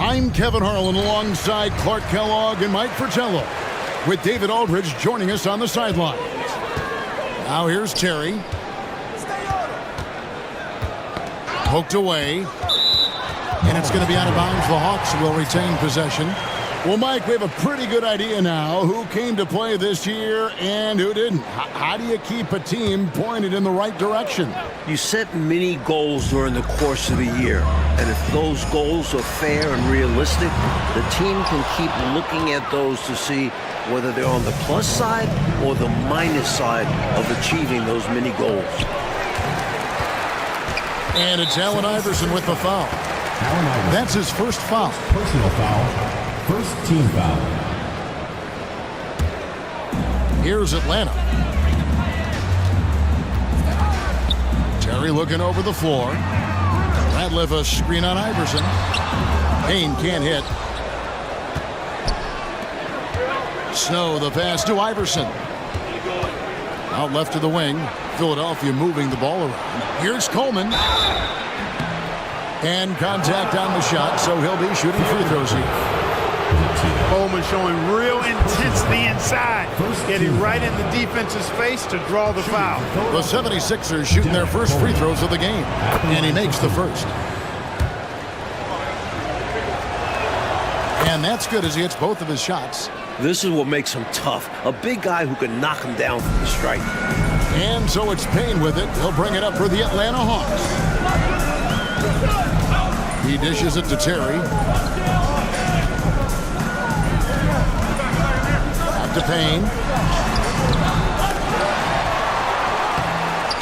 I'm Kevin Harlan alongside Clark Kellogg and Mike Fratello, with David Aldridge joining us on the sidelines. Now here's Terry. Poked away. And it's going to be out of bounds. The Hawks will retain possession. Well, Mike, we have a pretty good idea now who came to play this year and who didn't. How do you keep a team pointed in the right direction? You set mini goals during the course of the year. And if those goals are fair and realistic, the team can keep looking at those to see whether they're on the plus side or the minus side of achieving those mini goals. And it's Allen Iverson with the foul. That's his first foul. Personal foul. First team foul. Here's Atlanta. Terry looking over the floor. Ratliff a screen on Iverson. Payne can't hit. Snow the pass to Iverson. Out left to the wing. Philadelphia moving the ball around. Here's Coleman. And contact on the shot, so he'll be shooting free throws here. Coleman showing real intensity inside, getting right in the defense's face to draw the foul. The 76ers shooting their first free throws of the game, and he makes the first. And that's good as he hits both of his shots. This is what makes him tough. A big guy who can knock him down from the strike. And so it's Payne with it. He'll bring it up for the Atlanta Hawks. He dishes it to Terry. To Payne.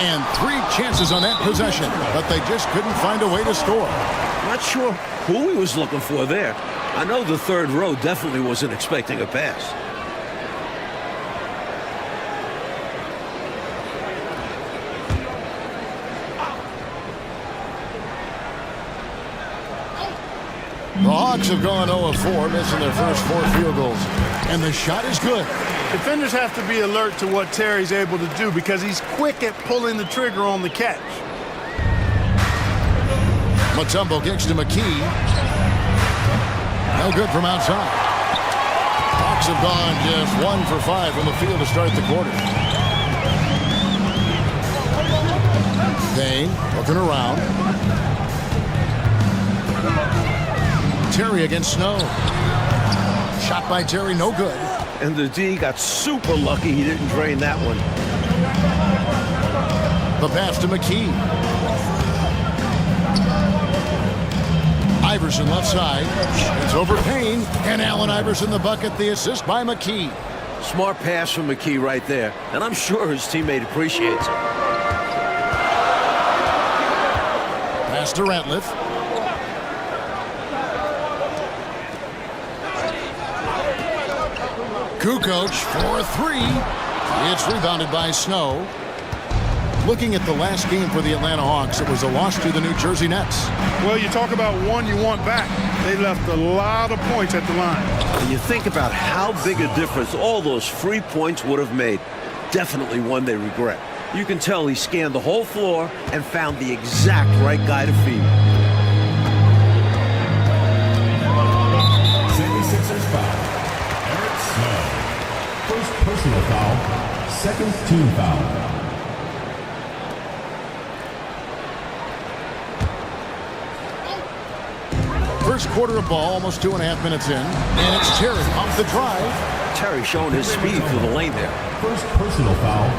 And 3 chances on that possession, but they just couldn't find a way to score. Not sure who he was looking for there. I know the third row definitely wasn't expecting a pass. The Hawks have gone 0 of 4, missing their first 4 field goals. And the shot is good. Defenders have to be alert to what Terry's able to do because he's quick at pulling the trigger on the catch. Mutombo kicks to McKee. No good from outside. Hawks have gone just 1 for 5 from the field to start the quarter. Payne looking around. Terry against Snow. Shot by Terry, no good. And the D got super lucky he didn't drain that one. The pass to McKee. Iverson left side. It's over Payne. And Allen Iverson the bucket, the assist by McKee. Smart pass from McKee right there. And I'm sure his teammate appreciates it. Pass to Ratliff. Kukoc for 3. It's rebounded by Snow. Looking at the last game for the Atlanta Hawks, it was a loss to the New Jersey Nets. Well, you talk about one you want back. They left a lot of points at the line. And you think about how big a difference all those free points would have made. Definitely one they regret. You can tell he scanned the whole floor and found the exact right guy to feed. 76ers foul. First personal foul, second team foul. First quarter of ball, almost 2.5 minutes in. And it's Terry off the drive. Terry showing his speed through the lane there. First personal foul.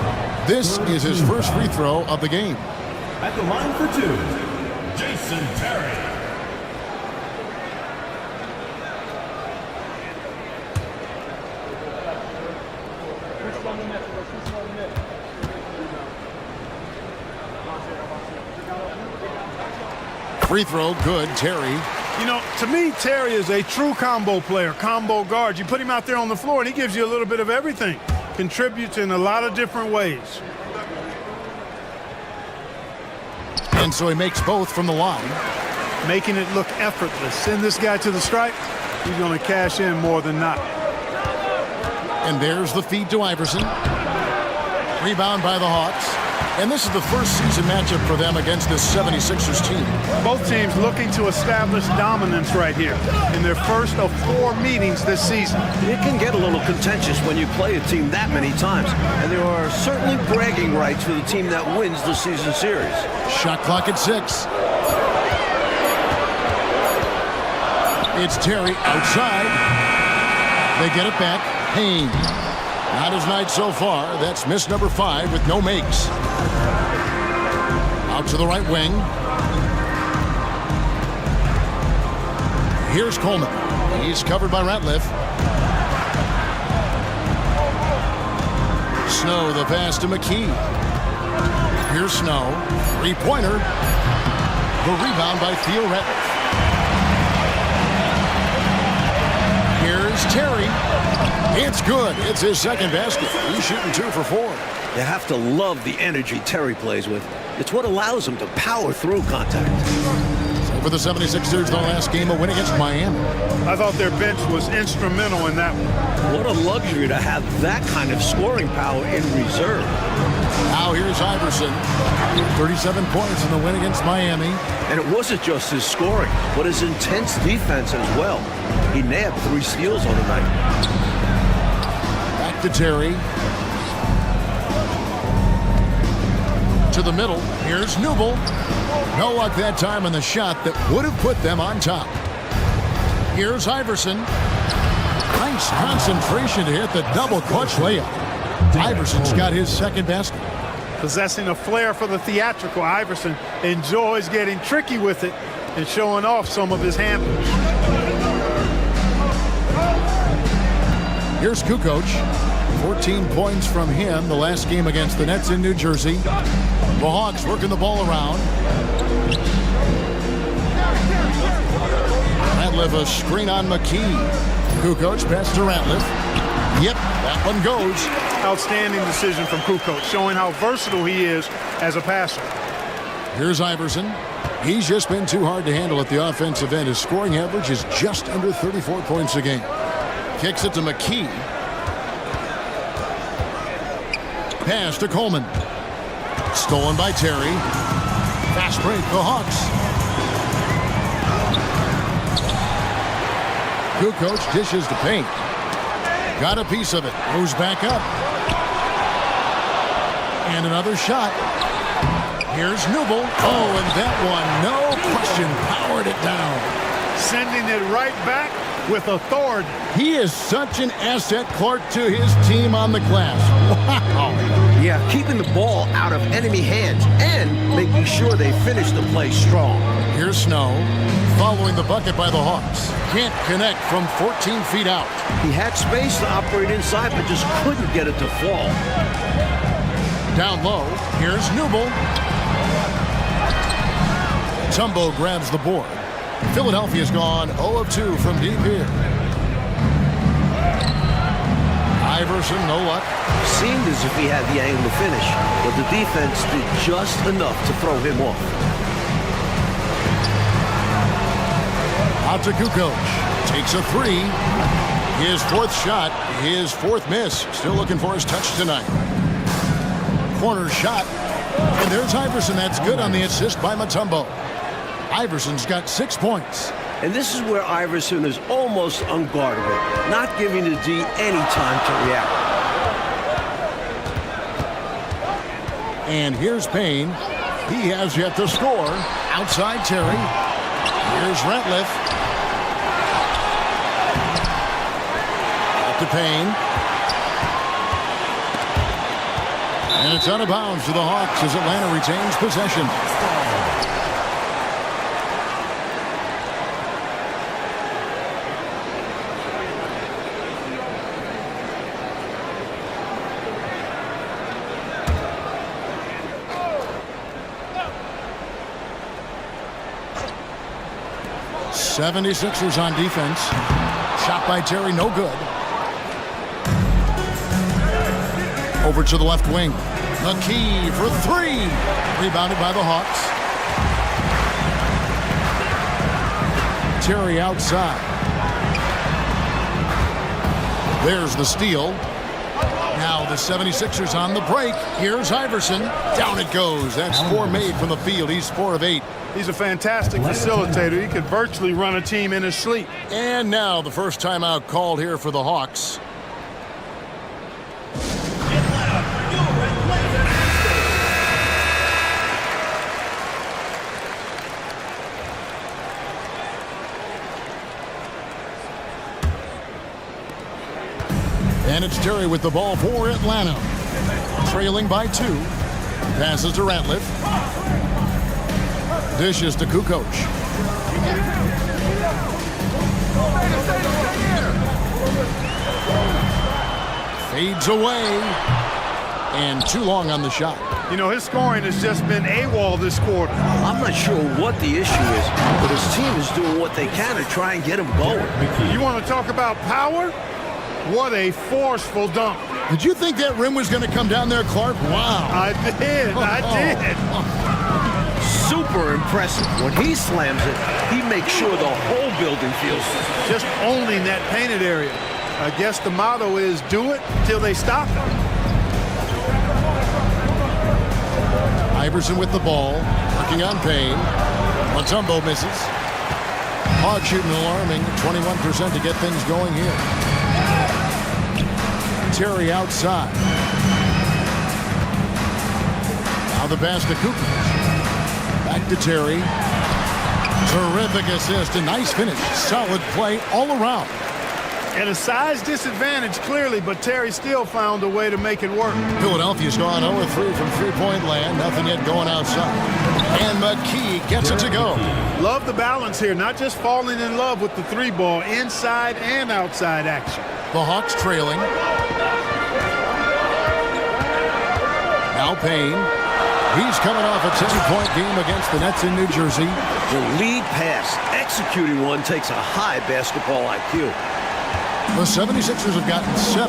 This is his first free throw of the game. At the line for 2, Jason Terry. Free throw, good, Terry. You know, to me, Terry is a true combo player, combo guard. You put him out there on the floor, and he gives you a little bit of everything. Contributes in a lot of different ways. And so he makes both from the line. Making it look effortless. Send this guy to the stripe, he's going to cash in more than not. And there's the feed to Iverson. Rebound by the Hawks. And this is the first season matchup for them against this 76ers team. Both teams looking to establish dominance right here in their first of 4 meetings this season. It can get a little contentious when you play a team that many times, and there are certainly bragging rights for the team that wins the season series. Shot clock at 6. It's Terry outside. They get it back. Payne. Not his night so far. That's miss number 5 with no makes. Out to the right wing. Here's Coleman. He's covered by Ratliff. Snow, the pass to McKee. Here's Snow. 3-pointer. The rebound by Theo Ratliff. Here's Terry. It's good. It's his second basket. He's shooting 2 for 4. You have to love the energy Terry plays with. It's what allows him to power through contact. So for the 76ers, the last game, a win against Miami. I thought their bench was instrumental in that one. What a luxury to have that kind of scoring power in reserve. Now here's Iverson. 37 points in the win against Miami. And it wasn't just his scoring, but his intense defense as well. He nabbed 3 steals on the night. Back to Terry. To the middle. Here's Newble. No luck that time on the shot that would have put them on top. Here's Iverson. Nice concentration to hit the double clutch layup. Iverson's got his second basket. Possessing a flair for the theatrical, Iverson enjoys getting tricky with it and showing off some of his handles. Here's Kukoc. 14 points from him the last game against the Nets in New Jersey. The Hawks working the ball around. Ratliff a screen on McKee. Kukoc pass to Ratliff. Yep, that one goes. Outstanding decision from Kukoc, showing how versatile he is as a passer. Here's Iverson. He's just been too hard to handle at the offensive end. His scoring average is just under 34 points a game. Kicks it to McKee. Pass to Coleman. Stolen by Terry. Fast break, the Hawks. Kukoc dishes to Payne. Got a piece of it. Moves back up. And another shot. Here's Newble. Oh, and that one, no question, powered it down. Sending it right back with authority. He is such an asset, Clark, to his team on the glass. Wow. Yeah, keeping the ball out of enemy hands and making sure they finish the play strong. Here's Snow, following the bucket by the Hawks. Can't connect from 14 feet out. He had space to operate inside, but just couldn't get it to fall. Down low, here's Newble. Tumbo grabs the board. Philadelphia's gone 0 of 2 from deep here. Iverson, no luck. Seemed as if he had the angle to finish, but the defense did just enough to throw him off. Out to Kukoc. Takes a 3. His 4th shot, his 4th miss. Still looking for his touch tonight. Corner shot. And there's Iverson. That's good on the assist by Mutombo. Iverson's got 6 points. And this is where Iverson is almost unguardable, not giving the D any time to react. And here's Payne. He has yet to score. Outside Terry. Here's Ratliff. Up to Payne. And it's out of bounds to the Hawks as Atlanta retains possession. '76ers on defense. Shot by Terry, no good. Over to the left wing. McKee for 3. Rebounded by the Hawks. Terry outside. There's the steal. Now the 76ers on the break. Here's Iverson. Down it goes. That's 4 made from the field. He's 4 of 8. He's a fantastic facilitator. He could virtually run a team in his sleep. And now the first timeout called here for the Hawks. And it's Terry with the ball for Atlanta. Trailing by 2. Passes to Ratliff. Dishes to Kukoc. Fades away. And too long on the shot. You know, his scoring has just been AWOL this quarter. I'm not sure what the issue is, but his team is doing what they can to try and get him going. You want to talk about power? What a forceful dunk. Did you think that rim was going to come down there, Clark? Wow. I did. Super impressive. When he slams it, he makes sure the whole building feels it. Just owning that painted area. I guess the motto is do it till they stop it. Iverson with the ball, working on Payne. Mutombo misses. Hawks shooting alarming, 21% to get things going here. Terry outside. Now the pass to Kukoc. Back to Terry. Terrific assist, a nice finish. Solid play all around. And a size disadvantage, clearly, but Terry still found a way to make it work. Philadelphia's gone 0-3 from three-point land. Nothing yet going outside. And McKee gets it to go. Love the balance here, not just falling in love with the 3-ball, inside and outside action. The Hawks trailing. Now Payne. He's coming off a 10-point game against the Nets in New Jersey. The lead pass, executing one, takes a high basketball IQ. The 76ers have gotten 7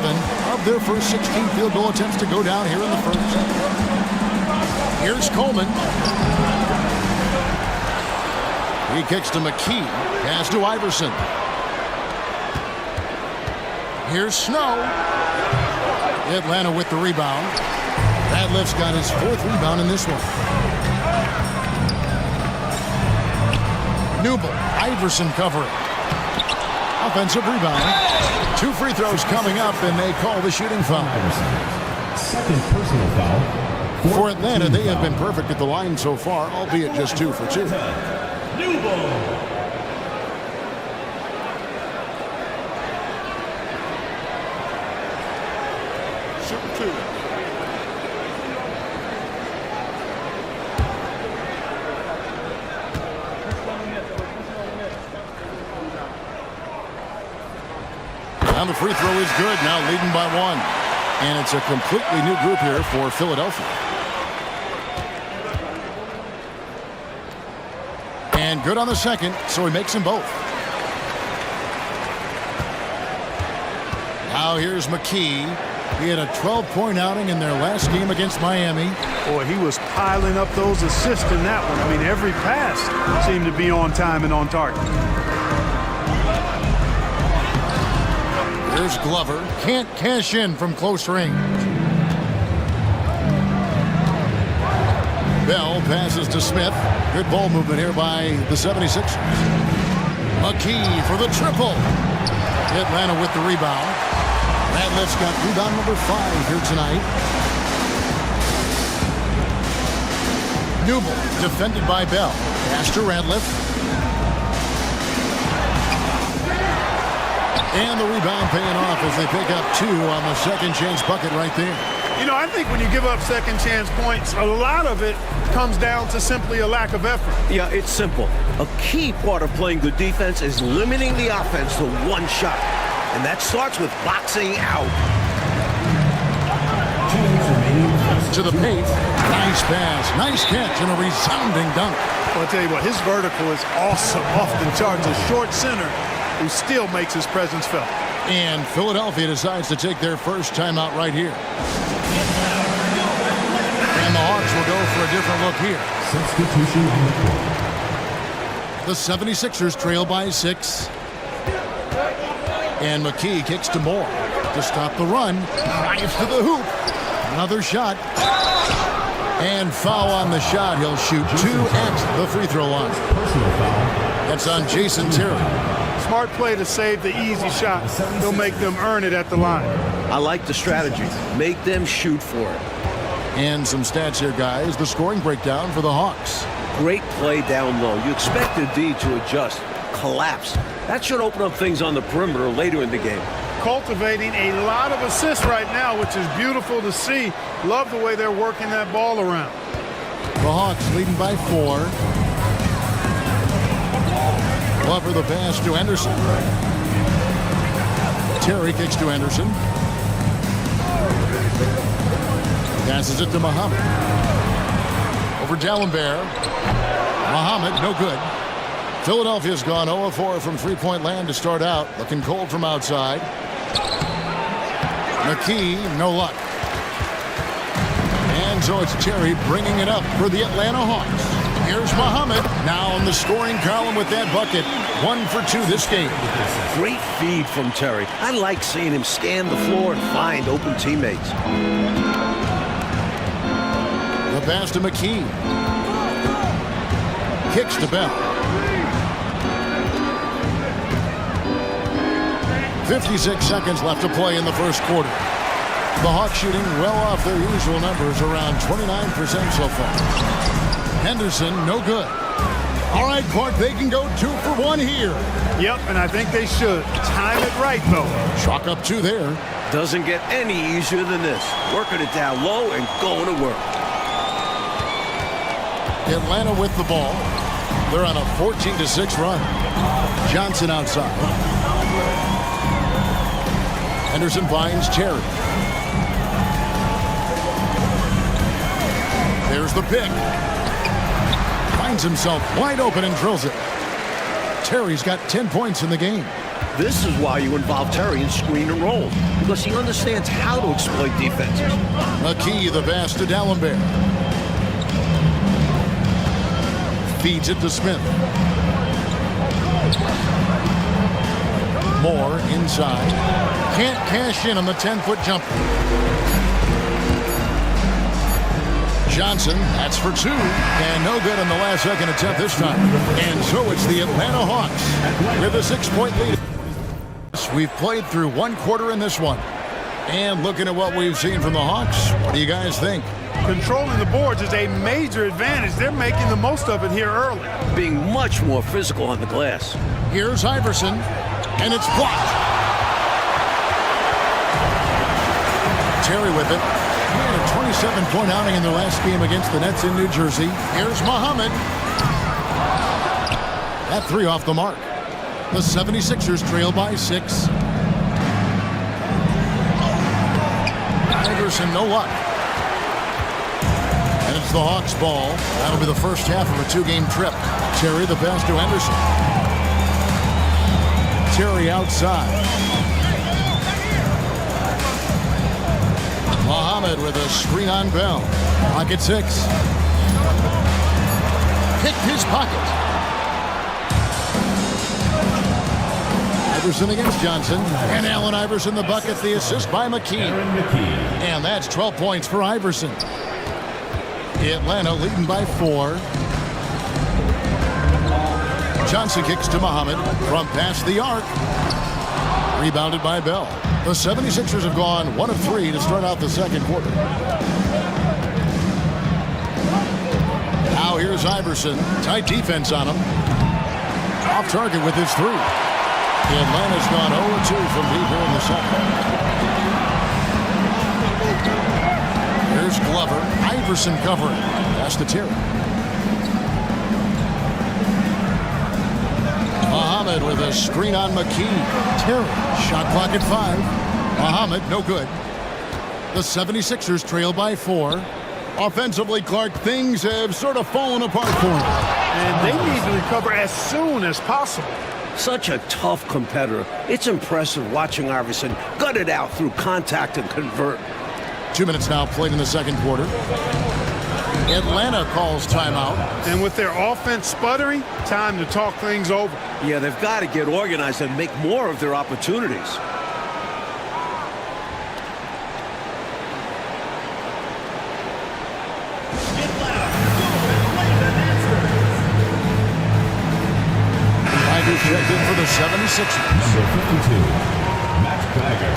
of their first 16 field goal attempts to go down here in the first. Here's Coleman. He kicks to McKee. Pass to Iverson. Here's Snow. Atlanta with the rebound. Radliff's got his 4th rebound in this one. Newble. Iverson covering. Offensive rebound. 2 free throws coming up, and they call the shooting foul. Second personal foul. For Atlanta, they have been perfect at the line so far, albeit just 2 for 2. New ball. Super 2. Now the free throw is good, now leading by 1. And it's a completely new group here for Philadelphia. And good on the second, so he makes them both. Now here's McKee. He had a 12-point outing in their last game against Miami. Boy, he was piling up those assists in that one. I mean, every pass seemed to be on time and on target. Here's Glover. Can't cash in from close range. Bell passes to Smith. Good ball movement here by the 76ers. McKee for the triple. Atlanta with the rebound. Radliff's got rebound number 5 here tonight. Newble defended by Bell. Pass to Radliff. And the rebound paying off as they pick up 2 on the second chance bucket right there. You know, I think when you give up second chance points, a lot of it comes down to simply a lack of effort. Yeah, it's simple. A key part of playing good defense is limiting the offense to 1 shot. And that starts with boxing out. To the paint. Nice pass. Nice catch and a resounding dunk. Well, I'll tell you what, his vertical is awesome off the charts. A short center who still makes his presence felt. And Philadelphia decides to take their first timeout right here. And the Hawks will go for a different look here. Substitution on the court. The 76ers trail by 6. And McKee kicks to Moore. to stop the run. Drives to the hoop. Another shot. And foul on the shot. He'll shoot 2 at the free throw line. That's on Jason Terry. Smart play to save the easy shot. He'll make them earn it at the line. I like the strategy. Make them shoot for it. And some stats here, guys. The scoring breakdown for the Hawks. Great play down low. You expect the D to adjust, collapse. That should open up things on the perimeter later in the game. Cultivating a lot of assists right now, which is beautiful to see. Love the way they're working that ball around. The Hawks leading by 4. Glover the pass to Henderson. Terry kicks to Henderson. Passes it to Muhammad. Over D'Alembert. Muhammad, no good. Philadelphia's gone 0-4 from three-point land to start out. Looking cold from outside. McKee, no luck. And so it's Terry bringing it up for the Atlanta Hawks. Here's Muhammad, now on the scoring column with that bucket. 1 for 2 this game. Great feed from Terry. I like seeing him scan the floor and find open teammates. The pass to McKee. Kicks to Bell. 56 seconds left to play in the first quarter. The Hawks shooting well off their usual numbers, around 29% so far. Henderson, no good. All right, Clark, they can go 2 for 1 here. Yep, and I think they should. Time it right, though. Chalk up 2 there. Doesn't get any easier than this. Working it down low and going to work. Atlanta with the ball. They're on a 14-6 run. Johnson outside. Henderson finds Terry. There's the pick. Finds himself wide open and drills it. Terry's got 10 points in the game. This is why you involve Terry in screen and roll, because he understands how to exploit defenses. McKee, the pass to D'Alembert. Feeds it to Smith. Moore inside. Can't cash in on the 10-foot jumper. Johnson, that's for 2. And no good on the last second attempt this time. And so it's the Atlanta Hawks with a 6-point lead. We've played through 1 quarter in this one. And looking at what we've seen from the Hawks, what do you guys think? Controlling the boards is a major advantage. They're making the most of it here early. Being much more physical on the glass. Here's Iverson, and it's blocked. Terry with it. He had a 27-point outing in their last game against the Nets in New Jersey. Here's Muhammad. That 3 off the mark. The 76ers trail by 6. Iverson, no luck. And it's the Hawks' ball. That'll be the first half of a 2-game trip. Terry the pass to Henderson. Terry outside. Muhammad with a screen on Bell. Pocket 6. Picked his pocket. Iverson against Johnson. And Allen Iverson the bucket. The assist by McKee. And that's 12 points for Iverson. Atlanta leading by 4. Johnson kicks to Muhammad from past the arc. Rebounded by Bell. The 76ers have gone 1 of 3 to start out the second quarter. Now here's Iverson. Tight defense on him. Off target with his 3. Atlanta's gone 0-2 from deep here in the second. Here's Glover. Iverson covering. Pass to Terry. Muhammad with a screen on McKee. Terry, shot clock at 5. Muhammad, no good. The 76ers trail by 4. Offensively, Clark, things have sort of fallen apart for them. And they need to recover as soon as possible. Such a tough competitor. It's impressive watching Iverson gut it out through contact and convert. 2 minutes now played in the second quarter. Atlanta calls timeout. And with their offense sputtering, time to talk things over. Yeah, they've got to get organized and make more of their opportunities. checked in for the 76ers. Number 52, Matt Bagger.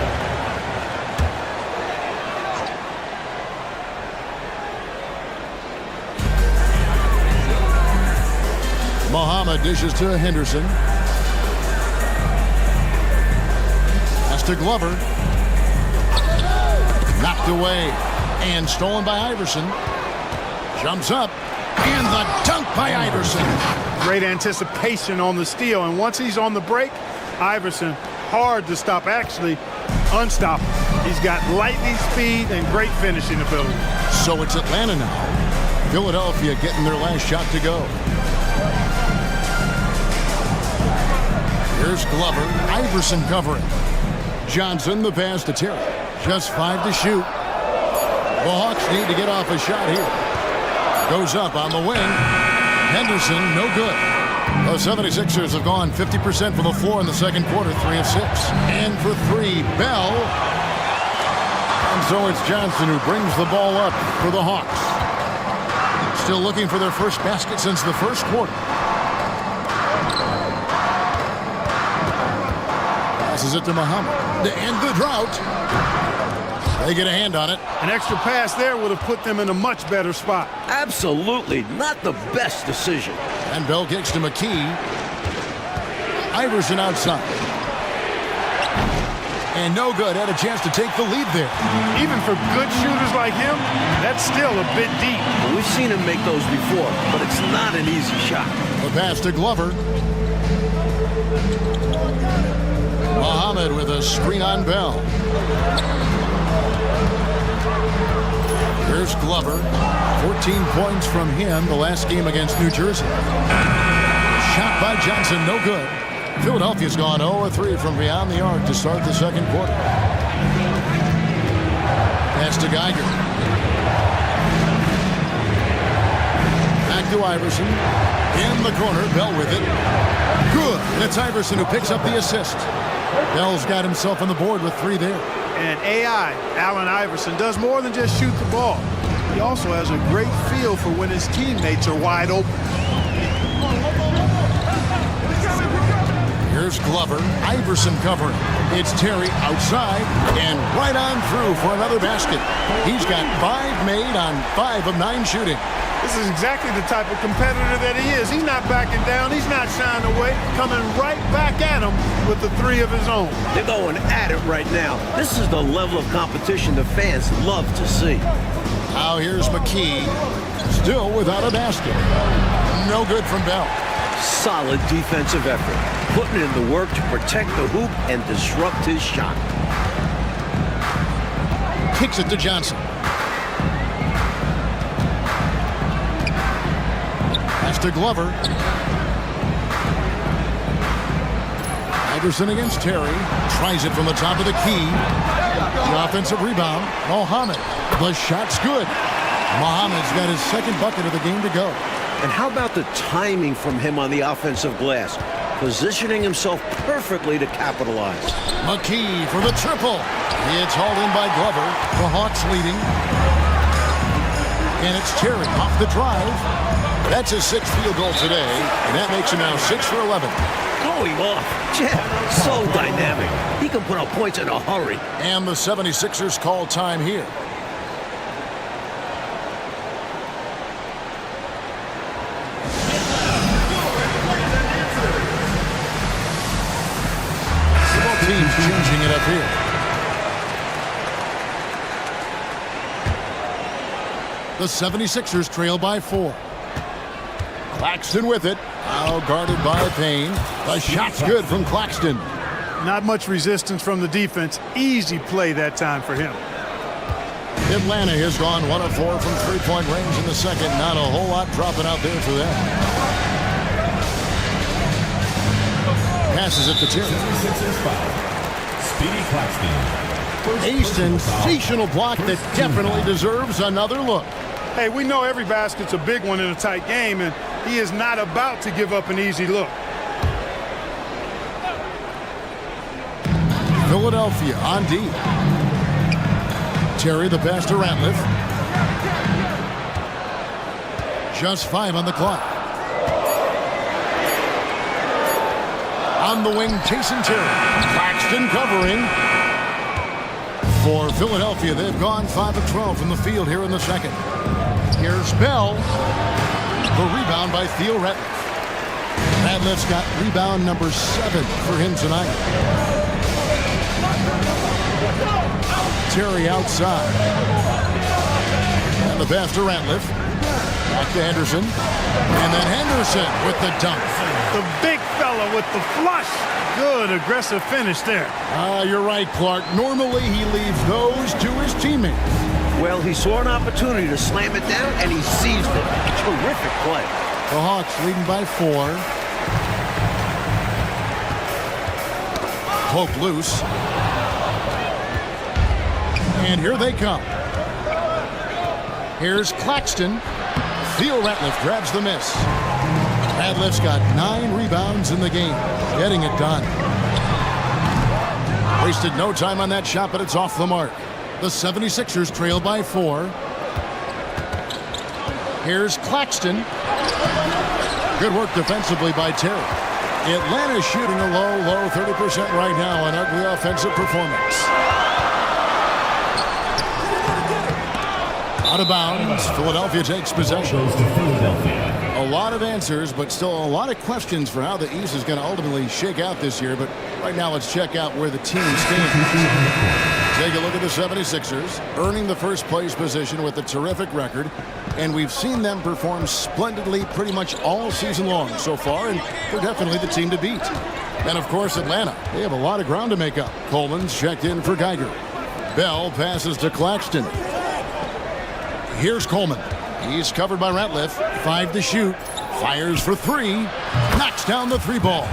Muhammad dishes to Henderson. Pass to Glover. Knocked away and stolen by Iverson. Jumps up and the dunk by Iverson. Great anticipation on the steal, and once he's on the break, Iverson, hard to stop, actually unstoppable. He's got lightning speed and great finishing ability. So it's Atlanta now. Philadelphia getting their last shot to go. Here's Glover. Iverson covering. Johnson, the pass to Terry. Just 5 to shoot. The Hawks need to get off a shot here. Goes up on the wing. Henderson, no good. The 76ers have gone 50% from the floor in the second quarter, 3 of 6. And for 3, Bell. And so it's Johnson who brings the ball up for the Hawks. Still looking for their first basket since the first quarter. Passes it to Muhammad to end the drought. They get a hand on it. An extra pass there would have put them in a much better spot. Absolutely not the best decision. And Bell kicks to McKee. Iverson outside. And no good. Had a chance to take the lead there. Even for good shooters like him, that's still a bit deep. We've seen him make those before, but it's not an easy shot. The pass to Glover. Muhammad with a screen on Bell. Here's Glover. 14 points from him the last game against New Jersey. Shot by Johnson, no good. Philadelphia's gone 0-3 from beyond the arc to start the second quarter. Pass to Geiger. Back to Iverson. In the corner, Bell with it. Good. And it's Iverson who picks up the assist. Bell's got himself on the board with 3 there. And AI, Allen Iverson, does more than just shoot the ball. He also has a great feel for when his teammates are wide open. Here's Glover. Iverson covering. It's Terry outside and right on through for another basket. He's got 5 made on 5 of 9 shooting. This is exactly the type of competitor that he is. He's not backing down. He's not shying away. Coming right back at him with the 3 of his own. They're going at it right now. This is the level of competition the fans love to see. Now here's McKee. Still without a basket. No good from Bell. Solid defensive effort. Putting in the work to protect the hoop and disrupt his shot. Kicks it to Johnson. Pass to Glover. Iverson against Terry. Tries it from the top of the key. The offensive rebound. Muhammad. The shot's good. Muhammad's got his second bucket of the game to go. And how about the timing from him on the offensive glass? Positioning himself perfectly to capitalize. McKee for the triple. It's hauled in by Glover. The Hawks leading. And it's Terry off the drive. That's his 6th field goal today, and that makes him now 6 for 11. Going off. Jeff, so dynamic. He can put up points in a hurry. And the 76ers call time here. Both teams changing it up here. The 76ers trail by 4. Claxton with it. Now guarded by Payne. The shot's good from Claxton. Not much resistance from the defense. Easy play that time for him. Atlanta has gone 1 of 4 from 3-point range in the second. Not a whole lot dropping out there for them. Passes it to Terry. 76ers foul. Speedy Claxton. A sensational block that definitely deserves another look. Hey, we know every basket's a big one in a tight game, and he is not about to give up an easy look. Philadelphia on D. Terry the pass to Ratliff. Just 5 on the clock. On the wing, Jason Terry. Claxton covering. For Philadelphia, they've gone 5 of 12 from the field here in the second. Here's Bell. The rebound by Theo Ratliff. Ratliff's got rebound number 7 for him tonight. Terry outside. And the pass to Ratliff. Back to Henderson. And then Henderson with the dunk. The big fella with the flush. Good aggressive finish there. You're right, Clark. Normally he leaves those to his teammates. Well, he saw an opportunity to slam it down, and he seized it. Terrific play. The Hawks leading by 4. Poke loose. And here they come. Here's Claxton. Theo Ratliff grabs the miss. Ratliff's got 9 rebounds in the game. Getting it done. Wasted no time on that shot, but it's off the mark. The 76ers trail by 4. Here's Claxton. Good work defensively by Terry. Atlanta's shooting a low 30% right now. An ugly offensive performance. Out of bounds. Philadelphia takes possession. A lot of answers, but still a lot of questions for how the East is going to ultimately shake out this year. But right now, let's check out where the team stands. Take a look at the 76ers, earning the first place position with a terrific record. And we've seen them perform splendidly pretty much all season long so far, and they're definitely the team to beat. And, of course, Atlanta. They have a lot of ground to make up. Coleman's checked in for Geiger. Bell passes to Claxton. Here's Coleman. He's covered by Ratliff. 5 to shoot. Fires for 3. Knocks down the 3 ball.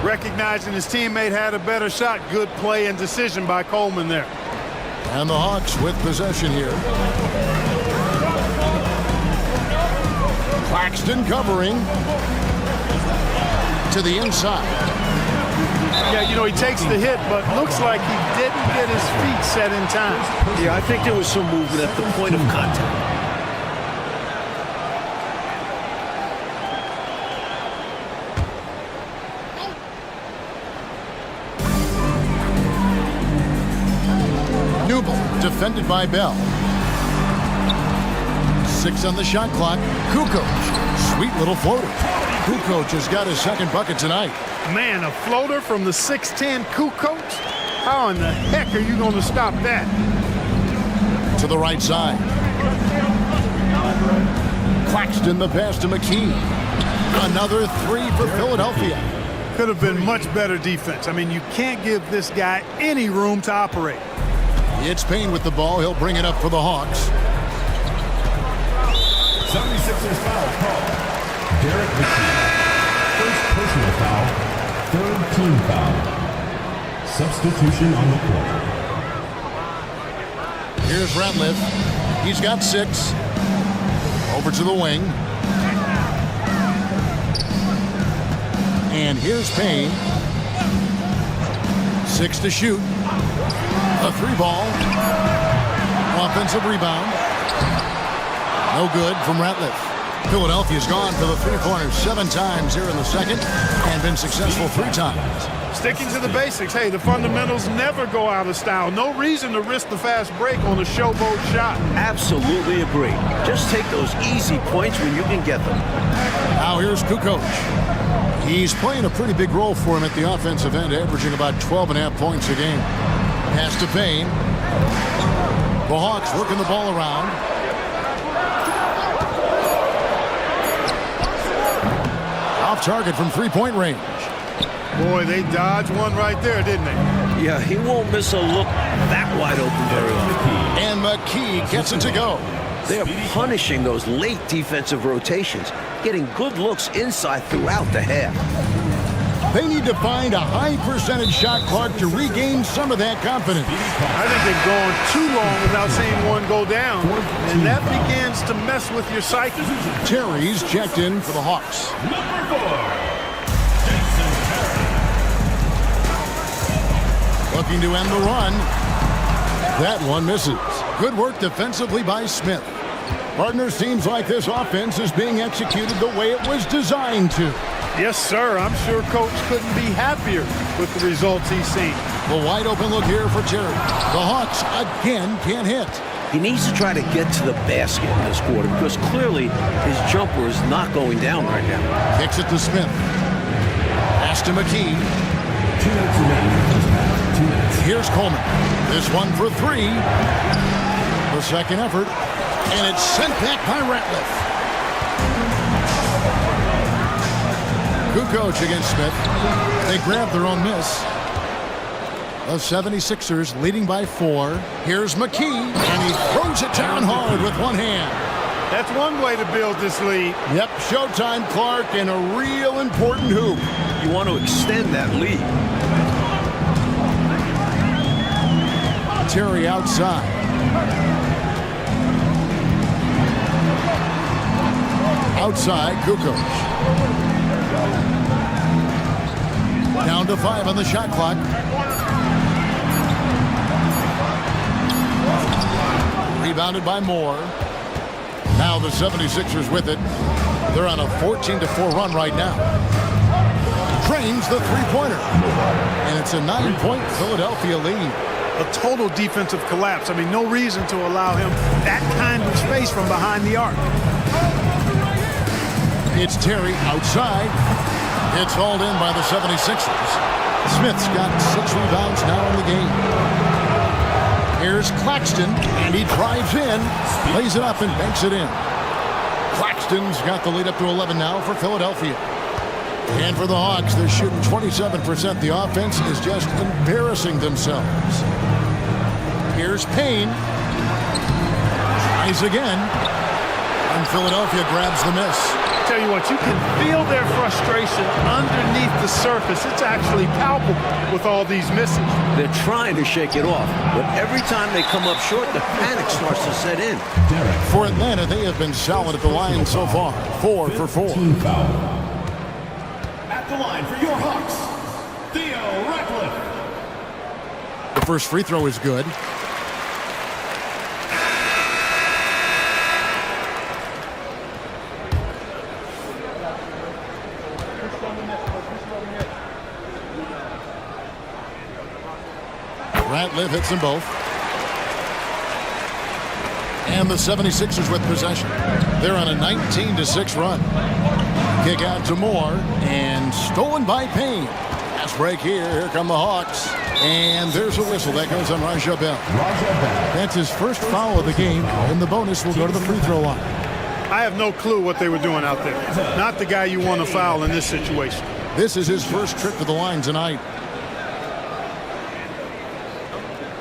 Recognizing his teammate had a better shot. Good play and decision by Coleman there. And the Hawks with possession here. Claxton covering. To the inside. Yeah, you know, he takes the hit, but looks like he didn't get his feet set in time. Yeah, I think there was some movement at the point of contact. Defended by Bell. 6 on the shot clock. Kukoc. Sweet little floater. Kukoc has got his second bucket tonight. Man, a floater from the 6'10 Kukoc? How in the heck are you going to stop that? To the right side. Claxton the pass to McKee. Another 3 for Philadelphia. Could have been much better defense. I mean, you can't give this guy any room to operate. It's Payne with the ball. He'll bring it up for the Hawks. 76ers foul call. Derek McKee. First personal foul. Third team foul. Substitution on the court. Here's Ratliff. He's got 6. Over to the wing. And here's Payne. 6 to shoot. A 3 ball. Offensive rebound. No good from Ratliff. Philadelphia's gone for the 3-pointers 7 times here in the second and been successful 3 times. Sticking to the basics. Hey, the fundamentals never go out of style. No reason to risk the fast break on a showboat shot. Absolutely agree. Just take those easy points when you can get them. Now here's Kukoc. He's playing a pretty big role for him at the offensive end, averaging about 12.5 points a game. Pass to Payne. The Hawks working the ball around. Off target from 3-point range. Boy, they dodged one right there, didn't they? Yeah, he won't miss a look that wide open very often. And McKee gets it to go. They are punishing those late defensive rotations, getting good looks inside throughout the half. They need to find a high percentage shot, Clark, to regain some of that confidence. I think they've gone too long without seeing one go down, and that begins to mess with your psyche. Terry's checked in for the Hawks. Number 4. Looking to end the run. That one misses. Good work defensively by Smith. Partner, seems like this offense is being executed the way it was designed to. Yes, sir. I'm sure Coach couldn't be happier with the results he's seen. The wide open look here for Terry. The Hawks again can't hit. He needs to try to get to the basket in this quarter because clearly his jumper is not going down right now. Kicks it to Smith. Pass to McKee. 2 minutes remaining in the first half. 2 minutes. Here's Coleman. This one for three. The second effort. And it's sent back by Ratliff. Kukoc against Smith. They grab their own miss. The 76ers leading by 4. Here's McKee, and he throws it down hard with one hand. That's one way to build this lead. Yep, showtime, Clark, and a real important hoop. You want to extend that lead. Terry outside. Outside, Kukoc. Down to 5 on the shot clock. Rebounded by Moore. Now the 76ers with it. They're on a 14-4 run right now. Drains the three-pointer. And it's a 9-point Philadelphia lead. A total defensive collapse. I mean, no reason to allow him that kind of space from behind the arc. It's Terry outside. It's hauled in by the 76ers. Smith's got 6 rebounds now in the game. Here's Claxton, and he drives in, lays it up and banks it in. Claxton's got the lead up to 11 now for Philadelphia. And for the Hawks, they're shooting 27%. The offense is just embarrassing themselves. Here's Payne. Tries again. And Philadelphia grabs the miss. Tell you what, you can feel their frustration underneath the surface. It's actually palpable with all these misses. They're trying to shake it off, but every time they come up short, the panic starts to set in. For Atlanta, they have been solid at the line so far. 4 for 4. Team foul. At the line for your Hawks, Theo Ratliff. The first free throw is good. Ratliff hits them both. And the 76ers with possession. They're on a 19-6 run. Kick out to Moore, and stolen by Payne. Pass break here. Here come the Hawks. And there's a whistle. That goes on Raja Bell. That's his first foul of the game, and the bonus will go to the free throw line. I have no clue what they were doing out there. Not the guy you want to foul in this situation. This is his first trip to the line tonight.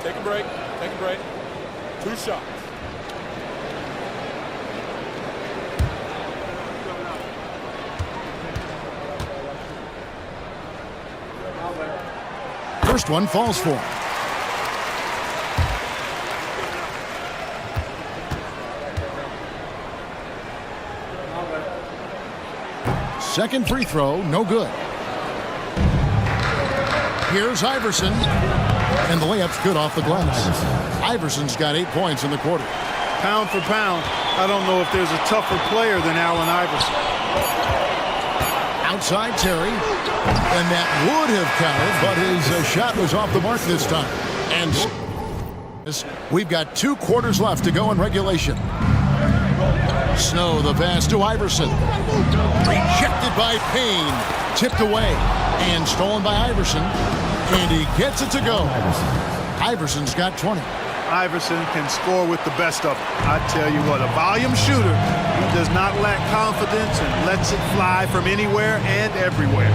Take a break. Take a break. 2 shots. First one falls for him. Second free throw, no good. Here's Iverson. And the layup's good off the glass. Iverson's got 8 points in the quarter. Pound for pound, I don't know if there's a tougher player than Allen Iverson. Outside Terry. And that would have counted, but his shot was off the mark this time. And we've got 2 quarters left to go in regulation. Snow, the pass to Iverson. Rejected by Payne. Tipped away. And stolen by Iverson. And he gets it to go. Iverson's got 20. Iverson can score with the best of them. I tell you what, a volume shooter. He does not lack confidence and lets it fly from anywhere and everywhere.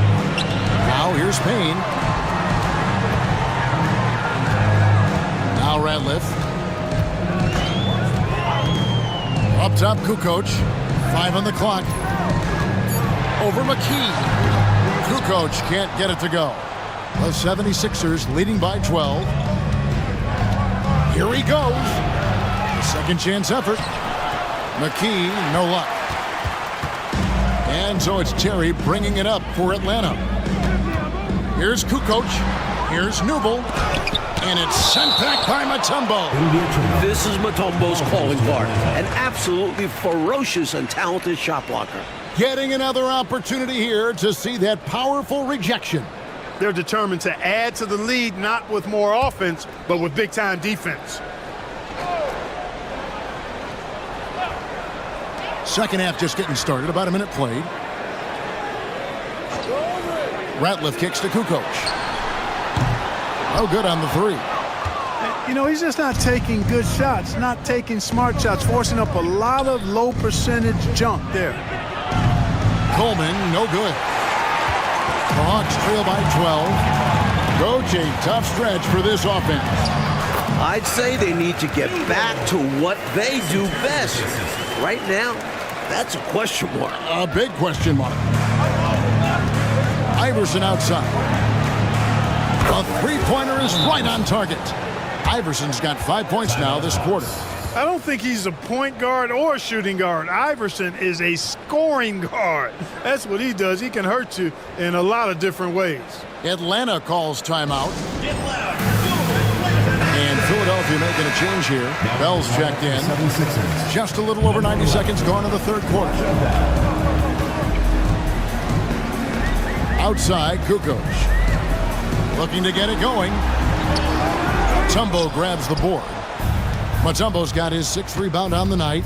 Now here's Payne. Now Ratliff. Up top, Kukoc. 5 on the clock. Over McKee. Kukoc can't get it to go. The 76ers leading by 12. Here he goes. Second chance effort. McKee, no luck. And so it's Terry bringing it up for Atlanta. Here's Kukoc. Here's Newble. And it's sent back by Mutombo. This is Mutombo's calling card. An absolutely ferocious and talented shot blocker. Getting another opportunity here to see that powerful rejection. They're determined to add to the lead, not with more offense, but with big-time defense. Second half just getting started. About a minute played. Ratliff kicks to Kukoc. Oh, good on the three. You know, he's just not taking good shots, not taking smart shots, forcing up a lot of low percentage junk there. Coleman, no good. The Hawks trail by 12. Coach, a tough stretch for this offense. I'd say they need to get back to what they do best. Right now, that's a question mark. A big question mark. Iverson outside. A three-pointer is right on target. Iverson's got 5 points now this quarter. I don't think he's a point guard or a shooting guard. Iverson is a scoring guard. That's what he does. He can hurt you in a lot of different ways. Atlanta calls timeout. And Philadelphia making a change here. Bell's checked in. Just a little over 90 seconds gone in the third quarter. Outside, Kukoc. Looking to get it going. Mutombo grabs the board. Mutombo's got his sixth rebound on the night.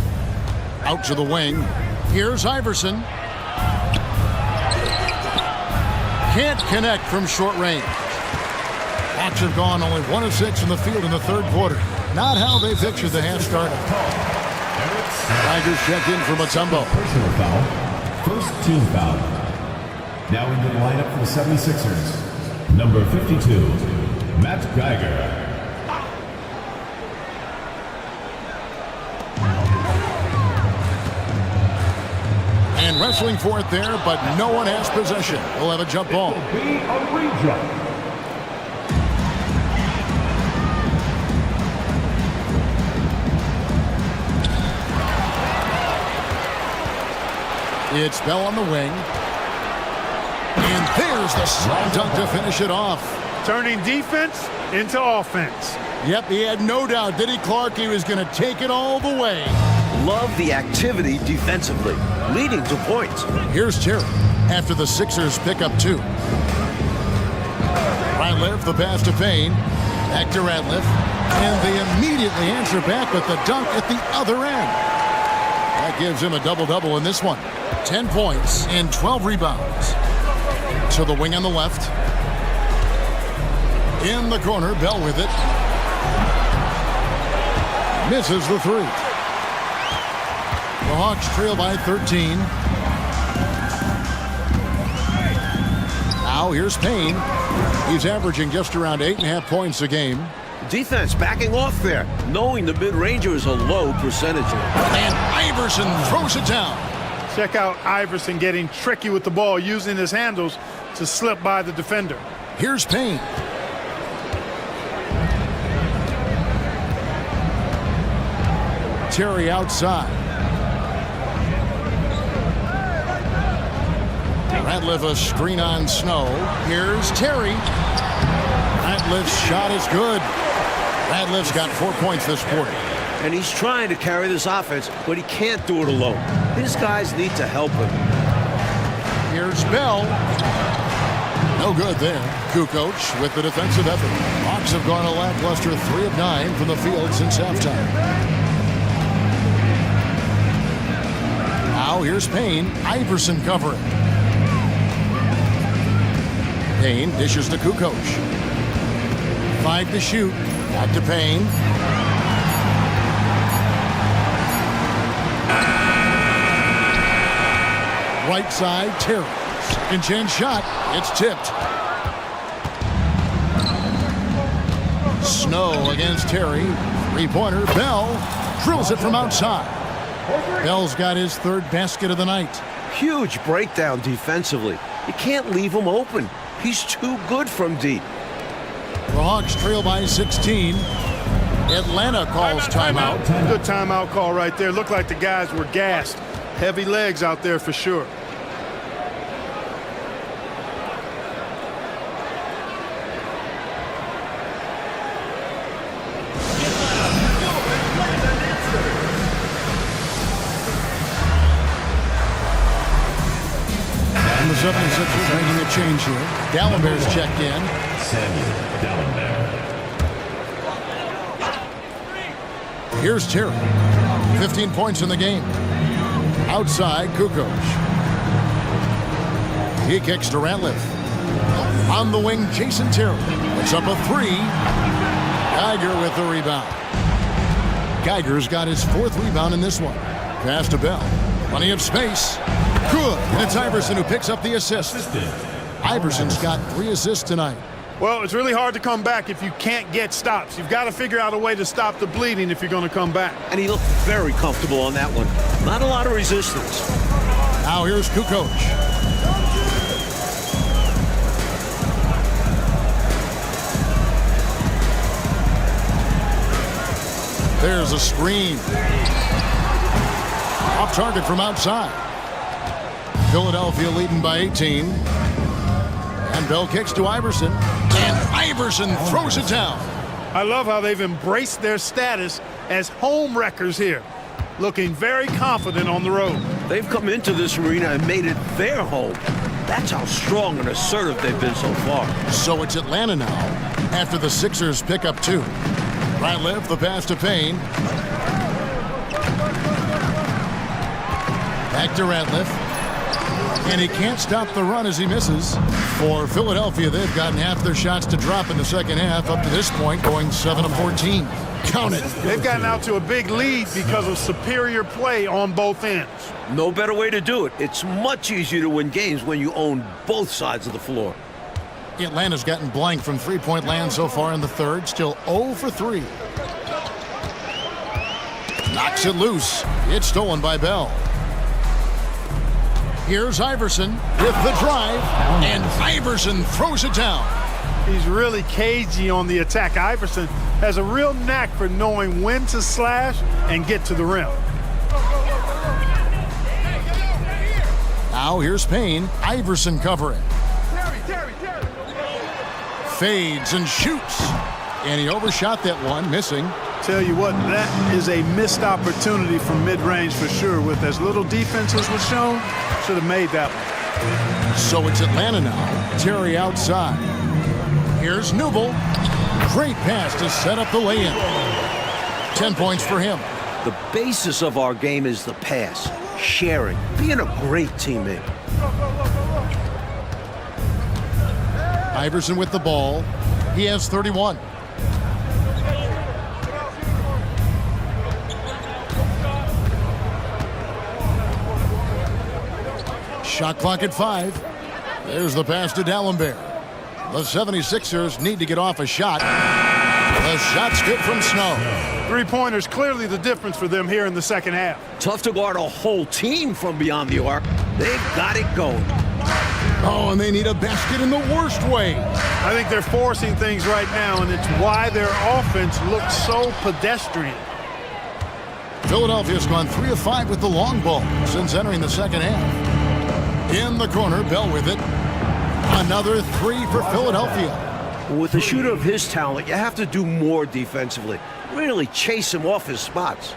Out to the wing. Here's Iverson. Can't connect from short range. Hawks have gone only 1 of 6 in the field in the third quarter. Not how they pictured the half started. Tigers check in for Mutombo. Personal foul. First team foul. Now into the lineup for the 76ers. Number 52, Matt Geiger. And wrestling for it there, but no one has possession. We'll have a jump ball. Be a rejump. It's Bell on the wing. And there's the slam dunk to finish it off. Turning defense into offense. Yep, he had no doubt, did he, Clark? He was going to take it all the way. Love the activity defensively, leading to points. Here's Terry after the Sixers pick up 2. Ratliff, the pass to Payne. Back to Ratliff. And they immediately answer back with the dunk at the other end. That gives him a double-double in this one. 10 points and 12 rebounds. To the wing on the left. In the corner, Bell with it. Misses the three. The Hawks trail by 13. Now here's Payne. He's averaging just around 8.5 points a game. Defense backing off there, knowing the mid-ranger is a low percentage. And Iverson throws it down. Check out Iverson getting tricky with the ball, using his handles to slip by the defender. Here's Payne. Terry outside. Ratliff a screen on Snow. Here's Terry. Ratliff's shot is good. Ratliff's got 4 points this quarter. And he's trying to carry this offense, but he can't do it alone. His guys need to help him. Here's Bell. No good there. Kukoc with the defensive effort. Hawks have gone a lackluster 3 of 9 from the field since halftime. Now here's Payne. Iverson covering. Payne dishes to Kukoc. 5 to shoot. Back to Payne. Right side, Terry. Second chance shot. It's tipped. Snow against Terry. Three-pointer. Bell drills it from outside. Bell's got his third basket of the night. Huge breakdown defensively. You can't leave him open. He's too good from deep. The Hawks trail by 16. Atlanta calls timeout. Good timeout call right there. Looked like the guys were gassed. Heavy legs out there for sure. 76ers making a change here. Dallenberg's checked in. Samuel Dallenberg. Here's Terry. 15 points in the game. Outside, Kukoc. He kicks to Ratliff. On the wing, Jason Terry. Puts up a three. Geiger with the rebound. Geiger's got his 4th rebound in this one. Pass to Bell. Plenty of space. Good. And it's Iverson who picks up the assist. Iverson's got 3 assists tonight. Well, it's really hard to come back if you can't get stops. You've got to figure out a way to stop the bleeding if you're going to come back. And he looked very comfortable on that one. Not a lot of resistance. Now here's Kukoc. There's a screen. Off target from outside. Philadelphia leading by 18. And Bell kicks to Iverson. And Iverson throws it down. I love how they've embraced their status as home wreckers here. Looking very confident on the road. They've come into this arena and made it their home. That's how strong and assertive they've been so far. So it's Atlanta now after the Sixers pick up 2. Ratliff, the pass to Payne. Back to Ratliff. And he can't stop the run as he misses. For Philadelphia, they've gotten half their shots to drop in the second half, up to this point, going 7 of 14. Count it. They've gotten out to a big lead because of superior play on both ends. No better way to do it. It's much easier to win games when you own both sides of the floor. Atlanta's gotten blank from three-point land so far in the third, still 0 for 3. Knocks it loose. It's stolen by Bell. Here's Iverson with the drive, and Iverson throws it down. He's really cagey on the attack. Iverson has a real knack for knowing when to slash and get to the rim. Now here's Payne. Iverson covering. Fades and shoots. And he overshot that one, missing. Tell you what, that is a missed opportunity from mid-range for sure. With as little defense as was shown, should have made that one. So it's Atlanta now. Terry outside. Here's Newble. Great pass to set up the lay-in. 10 points for him. The basis of our game is the pass, sharing, being a great teammate. Iverson with the ball. He has 31. Shot clock at 5. There's the pass to Dallenberg. The 76ers need to get off a shot. The shot's good from Snow. Three-pointers clearly the difference for them here in the second half. Tough to guard a whole team from beyond the arc. They've got it going. Oh, and they need a basket in the worst way. I think they're forcing things right now, and it's why their offense looks so pedestrian. Philadelphia's gone 3 of 5 with the long ball since entering the second half. In the corner, Bell with it. Another 3 for Philadelphia. With a shooter of his talent, you have to do more defensively. Really chase him off his spots.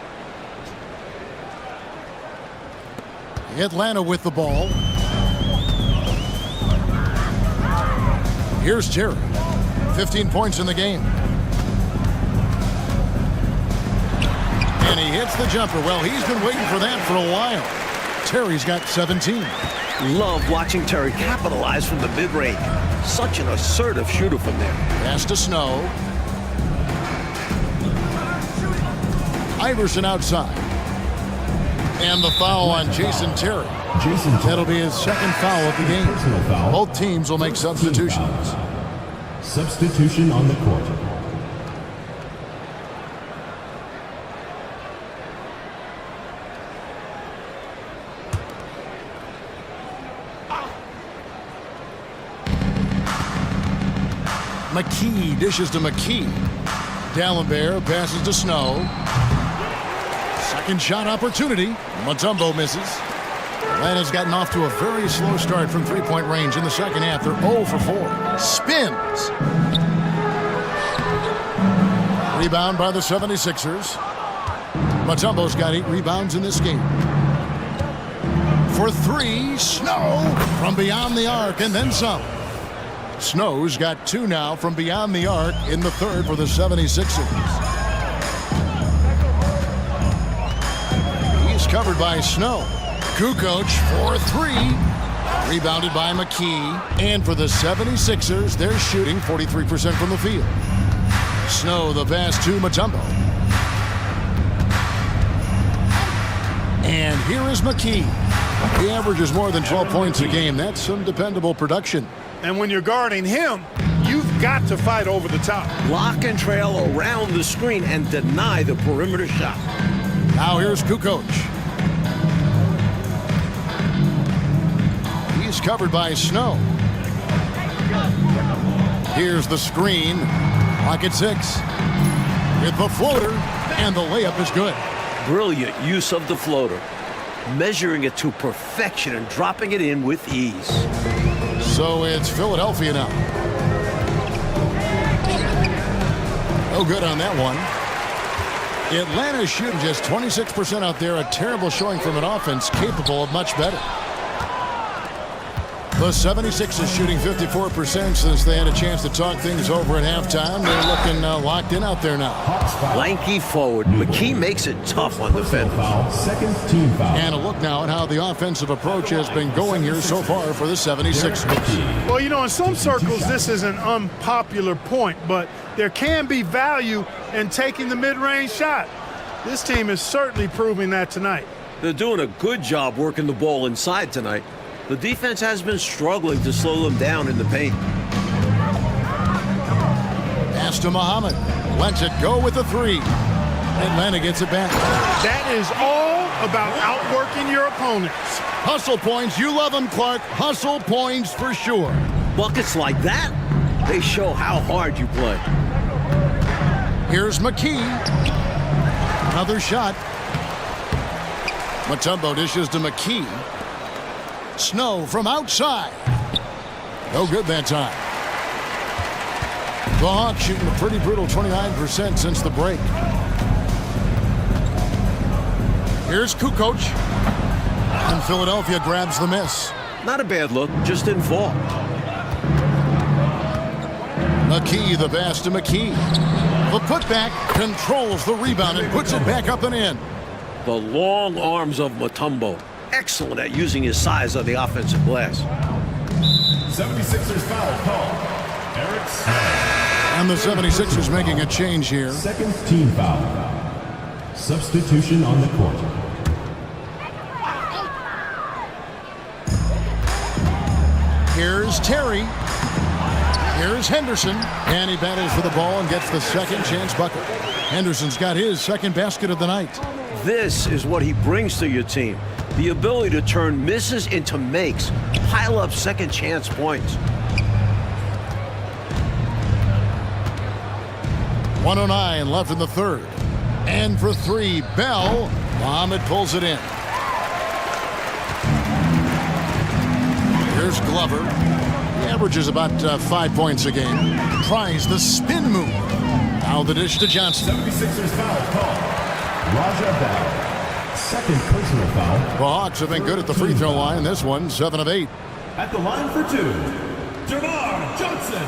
Atlanta with the ball. Here's Terry. 15 points in the game. And he hits the jumper. Well, he's been waiting for that for a while. Terry's got 17. Love watching Terry capitalize from the mid-range. Such an assertive shooter from there. Pass to Snow. Iverson outside. And the foul on Jason Terry. That'll be his second foul of the game. Both teams will make substitutions. Substitution on the court. McKee dishes to McKee. Dallenberg passes to Snow. Second shot opportunity. Mutombo misses. Atlanta's gotten off to a very slow start from three-point range in the second half. They're 0 for 4. Spins. Rebound by the 76ers. Mutombo's got 8 rebounds in this game. for three. Snow from beyond the arc and then some. Snow's got 2 now from beyond the arc in the third for the 76ers. He's covered by Snow. Kukoc for 3. Rebounded by McKee. And for the 76ers, they're shooting 43% from the field. Snow the pass to Mutombo. And here is McKee. He averages more than 12 points a game. That's some dependable production. And when you're guarding him, you've got to fight over the top. Block and trail around the screen and deny the perimeter shot. Now here's Kukoc. He's covered by Snow. Here's the screen. Pocket 6. With the floater, and the layup is good. Brilliant use of the floater. Measuring it to perfection and dropping it in with ease. So it's Philadelphia now. No good on that one. Atlanta's shooting just 26% out there. A terrible showing from an offense capable of much better. The 76ers shooting 54% since they had a chance to talk things over at halftime. They're looking locked in out there now. Lanky forward. McKee makes it tough on defenders. Second team foul. And a look now at how the offensive approach has been going here so far for the 76ers. Well, you know, in some circles, this is an unpopular point, but there can be value in taking the mid-range shot. This team is certainly proving that tonight. They're doing a good job working the ball inside tonight. The defense has been struggling to slow them down in the paint. Pass to Muhammad. Lets it go with the 3. Atlanta gets it back. That is all about outworking your opponents. Hustle points. You love them, Clark. Hustle points for sure. Buckets like that, they show how hard you play. Here's McKee. Another shot. Mutombo dishes to McKee. Snow from outside. No good that time. The Hawks shooting a pretty brutal 29% since the break. Here's Kukoc. And Philadelphia grabs the miss. Not a bad look, just didn't fall. McKee, the pass to McKee. The putback controls the rebound and puts it back up and in. The long arms of Mutombo. Excellent at using his size on the offensive glass. 76ers foul call. Eric Snow. And the 76ers making a change here. Second team foul. Substitution on the court. Here's Terry. Here's Henderson. And he battles for the ball and gets the second chance bucket. Henderson's got his second basket of the night. This is what he brings to your team. The ability to turn misses into makes. Pile up second chance points. 1:09 left in the third. And for 3, Bell. Muhammad pulls it in. Here's Glover. He averages about 5 points a game. Tries the spin move. Now the dish to Johnson. 76ers foul call. Raja Bell. Second personal foul. The Hawks have been good at the free throw line. This one, 7 of 8. At the line for 2, DeMar Johnson.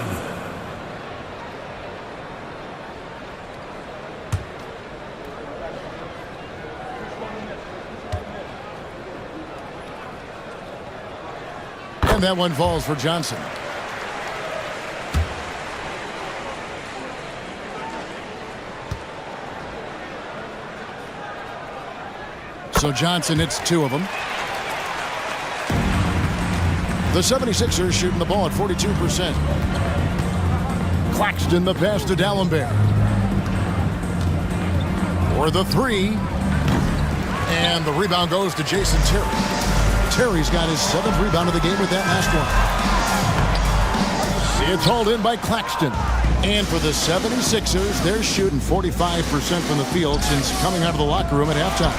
And that one falls for Johnson. So Johnson hits 2 of them. The 76ers shooting the ball at 42%. Claxton the pass to D'Alembert. For the 3. And the rebound goes to Jason Terry. Terry's got his 7th rebound of the game with that last one. It's hauled in by Claxton. And for the 76ers, they're shooting 45% from the field since coming out of the locker room at halftime.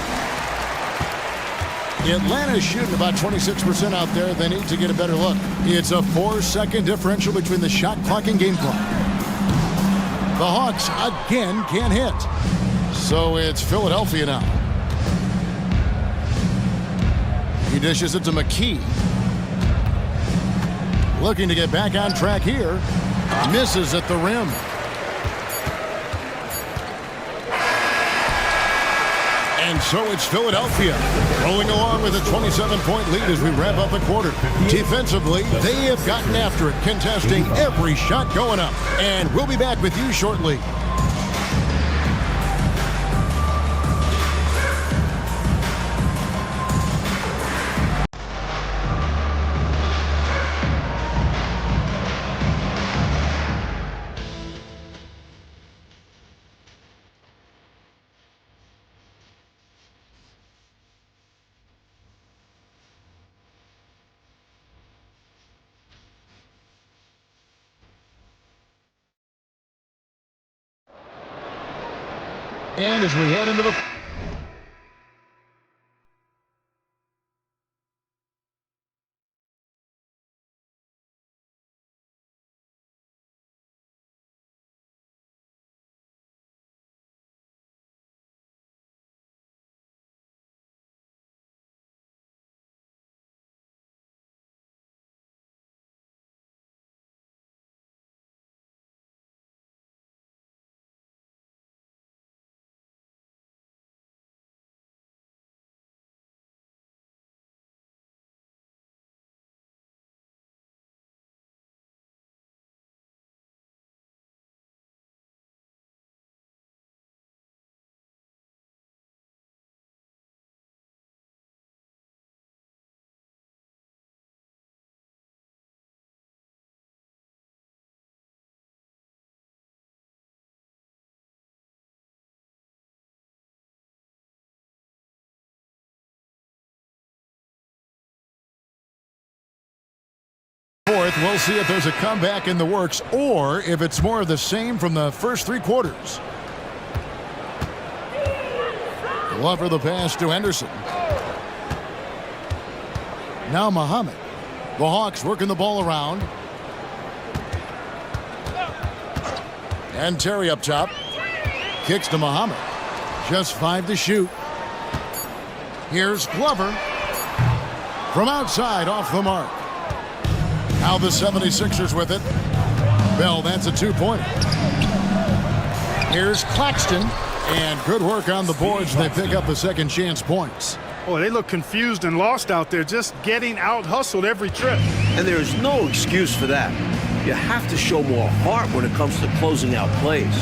Atlanta's shooting about 26% out there. They need to get a better look. It's a 4-second differential between the shot clock and game clock. The Hawks again can't hit. So it's Philadelphia now. He He dishes it to McKee. Looking to get back on track here. Misses at the rim. And so it's Philadelphia rolling along with a 27-point lead as we wrap up the quarter. Defensively, they have gotten after it, contesting every shot going up. And we'll be back with you shortly. And as we head into the fourth, we'll see if there's a comeback in the works or if it's more of the same from the first three quarters. Glover the pass to Henderson. Now Muhammad. The Hawks working the ball around. And Terry up top. Kicks to Muhammad. Just 5 to shoot. Here's Glover. From outside, off the mark. Now the 76ers with it. Bell, that's a 2-pointer. Here's Claxton. And good work on the boards. They pick up the second chance points. Boy, they look confused and lost out there, just getting out-hustled every trip. And there is no excuse for that. You have to show more heart when it comes to closing out plays.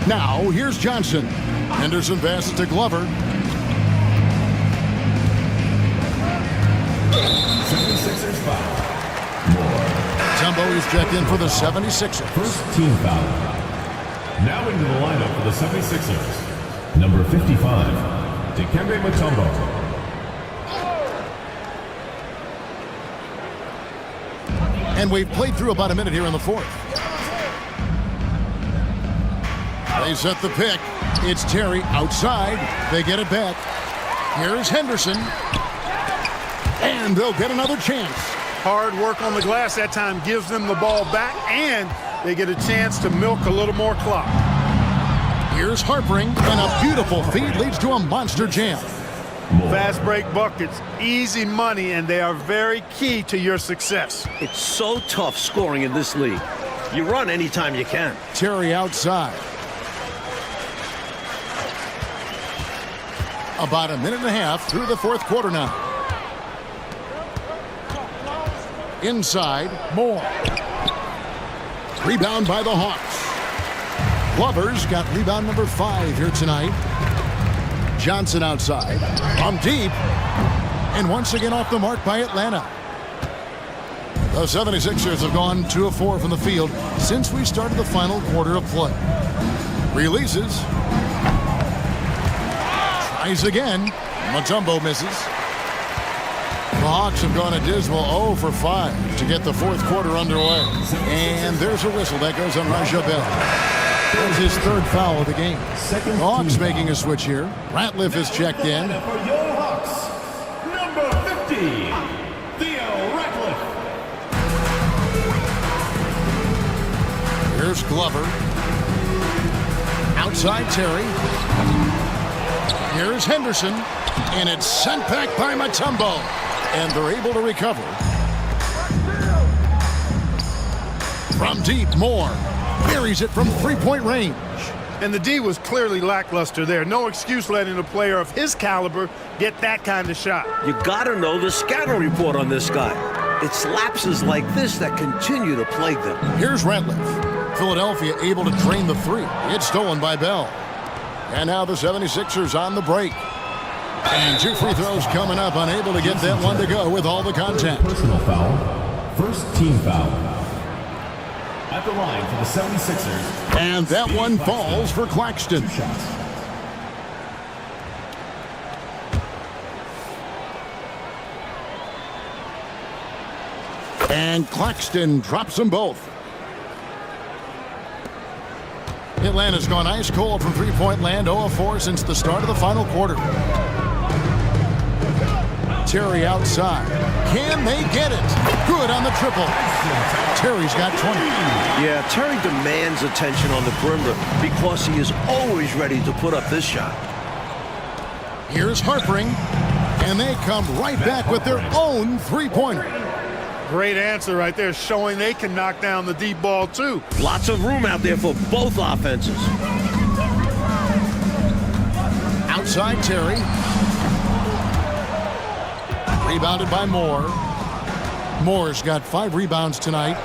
Now, here's Johnson. Henderson passes to Glover. 76ers foul. More. Tumbo is checked in for the 76ers. First team foul. Now into the lineup for the 76ers. Number 55, Dikembe Mutombo. And we've played through about a minute here in the fourth. They set the pick. It's Terry outside. They get it back. Here's Henderson. And they'll get another chance. Hard work on the glass that time gives them the ball back, and they get a chance to milk a little more clock. Here's Harpering, and a beautiful feed leads to a monster jam. Fast break buckets, easy money, and they are very key to your success. It's so tough scoring in this league. You run anytime you can. Terry outside. About a minute and a half through the fourth quarter now. Inside, Moore. Rebound by the Hawks. Glover's got rebound number 5 here tonight. Johnson outside. From deep. And once again off the mark by Atlanta. The 76ers have gone 2 of 4 from the field since we started the final quarter of play. Releases. Tries again. Mutombo misses. The Hawks have gone a dismal 0 for 5 to get the fourth quarter underway. And there's a whistle that goes on Raja Bell. That was his third foul of the game. The Hawks making a switch here. Ratliff is checked in. For your Hawks, number 50, Theo Ratliff. Here's Glover. Outside Terry. Here's Henderson. And it's sent back by Mutombo. And they're able to recover. From deep, Moore buries it from three-point range. And the D was clearly lackluster there. No excuse letting a player of his caliber get that kind of shot. You got to know the scouting report on this guy. It's lapses like this that continue to plague them. Here's Ratliff. Philadelphia able to drain the three. It's stolen by Bell. And now the 76ers on the break. And 2 free throws coming up, unable to get that one to go with all the contact. Personal foul. First team foul. At the line for the 76ers. And that one falls for Claxton. 2 shots. And Claxton drops them both. Atlanta's gone ice cold from three-point land, 0 of 4 since the start of the final quarter. Terry outside. Can they get it? Good on the triple. Terry's got 20. Yeah, Terry demands attention on the perimeter because he is always ready to put up this shot. Here's Harpering, and they come right back with their own three-pointer. Great answer right there, showing they can knock down the deep ball too. Lots of room out there for both offenses. Outside Terry. Rebounded by Moore. Moore's got 5 rebounds tonight.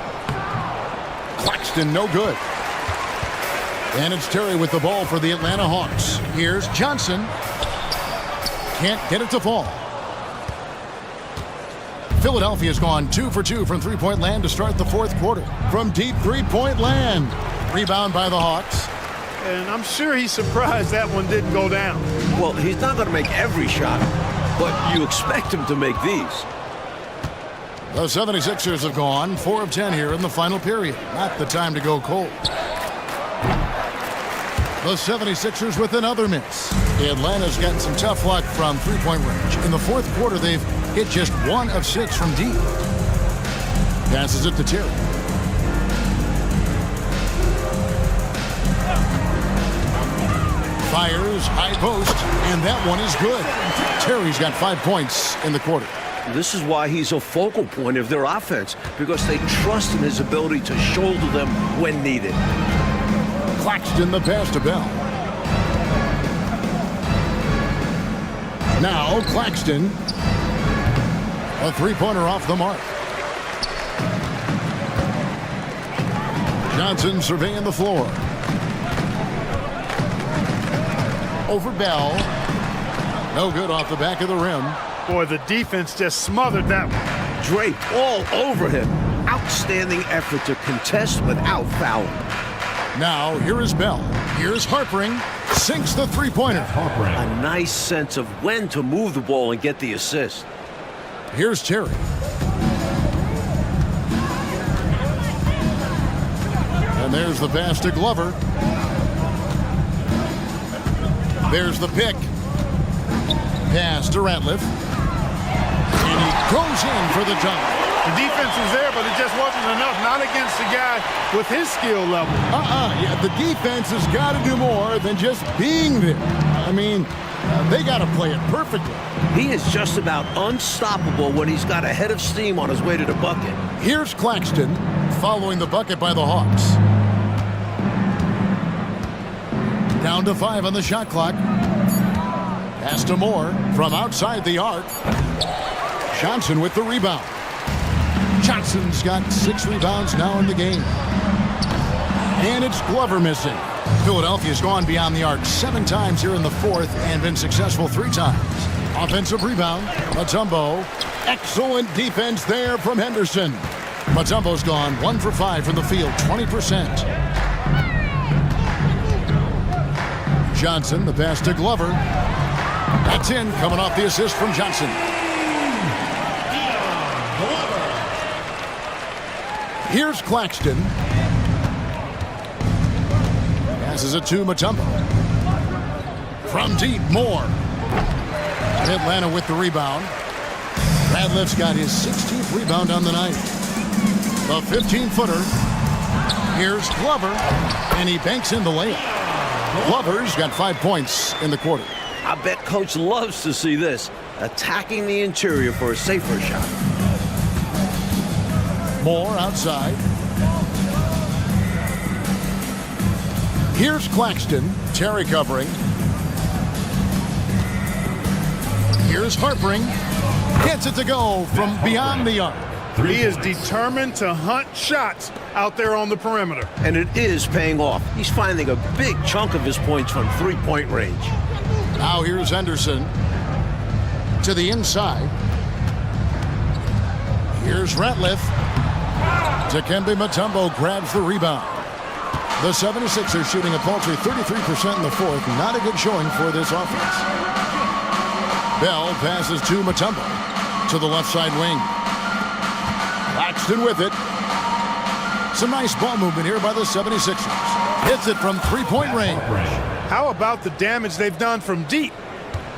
Claxton no good. And it's Terry with the ball for the Atlanta Hawks. Here's Johnson. Can't get it to fall. Philadelphia's gone 2 for 2 from three-point land to start the fourth quarter. From deep three-point land. Rebound by the Hawks. And I'm sure he's surprised that one didn't go down. Well, he's not going to make every shot, but you expect him to make these. The 76ers have gone 4 of 10 here in the final period. Not the time to go cold. The 76ers with another miss. Atlanta's gotten some tough luck from three-point range. In the fourth quarter, they've hit just 1 of 6 from deep. Passes it to Terry. Fires, high post, and that one is good. Terry's got 5 points in the quarter. This is why he's a focal point of their offense, because they trust in his ability to shoulder them when needed. Claxton the pass to Bell. Now Claxton. A three-pointer off the mark. Johnson surveying the floor. Over Bell. No good off the back of the rim. Boy, the defense just smothered that one. Draped all over him. Outstanding effort to contest without fouling. Now, here is Bell. Here's Harpering. Sinks the three-pointer. A nice sense of when to move the ball and get the assist. Here's Terry. And there's the pass to Glover. There's the pick. Pass to Ratliff. And he goes in for the dunk. The defense was there, but it just wasn't enough. Not against a guy with his skill level. Yeah, the defense has got to do more than just being there. I mean, they got to play it perfectly. He is just about unstoppable when he's got a head of steam on his way to the bucket. Here's Claxton following the bucket by the Hawks. Down to 5 on the shot clock. Pass to Moore from outside the arc. Johnson with the rebound. Johnson's got 6 rebounds now in the game. And it's Glover missing. Philadelphia's gone beyond the arc 7 times here in the fourth and been successful 3 times. Offensive rebound, Mutombo. Excellent defense there from Henderson. Mutombo's gone 1 for 5 from the field, 20%. Johnson, the pass to Glover. That's in, coming off the assist from Johnson. Here's Claxton. Passes it to Mutombo. From deep, Moore. Atlanta with the rebound. Radliff's got his 16th rebound on the night. The 15-footer. Here's Glover, and he banks in the layup. Glover's got 5 points in the quarter. I bet Coach loves to see this. attacking the interior for a safer shot. Moore outside. Here's Claxton. Terry covering. Here's Harpering. Gets it to go from beyond the arc. He is determined to hunt shots out there on the perimeter. And it is paying off. He's finding a big chunk of his points from three-point range. Now here's Henderson to the inside. Here's Ratliff. Dikembe Mutombo grabs the rebound. The 76ers shooting a paltry 33% in the fourth. Not a good showing for this offense. Bell passes to Mutombo to the left side wing. Claxton with it. Some nice ball movement here by the 76ers. Hits it from three-point range. How about the damage they've done from deep?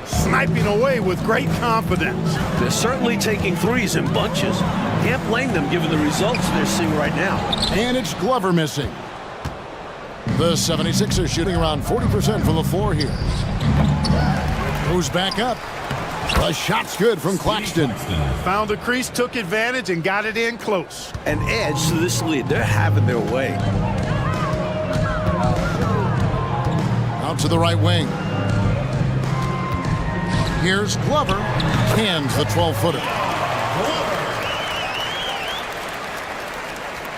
Sniping away with great confidence. They're certainly taking threes in bunches. Can't blame them given the results they're seeing right now. And it's Glover missing. The 76ers shooting around 40% from the floor here. Goes back up. The shot's good from Claxton. Found the crease, took advantage, and got it in close. An edge to this lead. They're having their way. Out to the right wing. Here's Glover. Cans the 12-footer.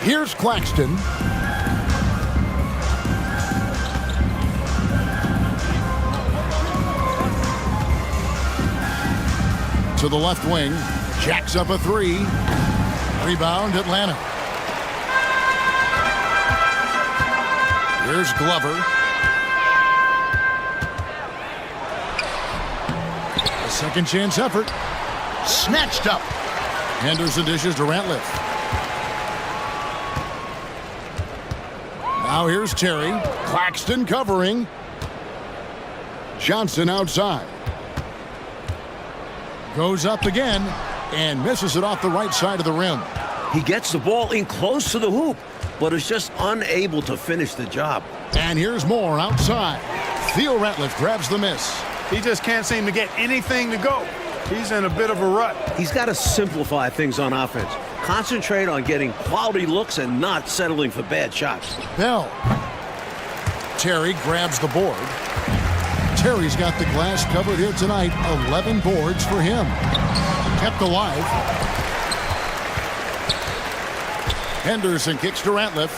Here's Claxton. To the left wing. Jacks up a three. Rebound, Atlanta. Here's Glover. A second chance effort. Snatched up. Henderson dishes to Ratliff. Now here's Terry. Claxton covering. Johnson outside. Goes up again and misses it off the right side of the rim. He gets the ball in close to the hoop, but is just unable to finish the job. And here's Moore outside. Theo Ratliff grabs the miss. He just can't seem to get anything to go. He's in a bit of a rut. He's got to simplify things on offense. Concentrate on getting quality looks and not settling for bad shots. Bell. Terry grabs the board. Terry's got the glass covered here tonight. 11 boards for him. Kept alive. Henderson kicks to Ratliff.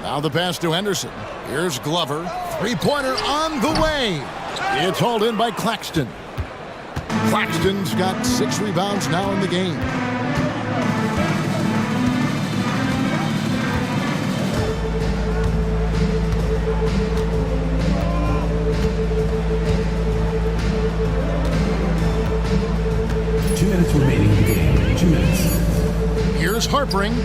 Now the pass to Henderson. Here's Glover. Three-pointer on the way. It's hauled in by Claxton. Claxton's got 6 rebounds now in the game. Remaining in the game. 2 minutes. Here's Harpering.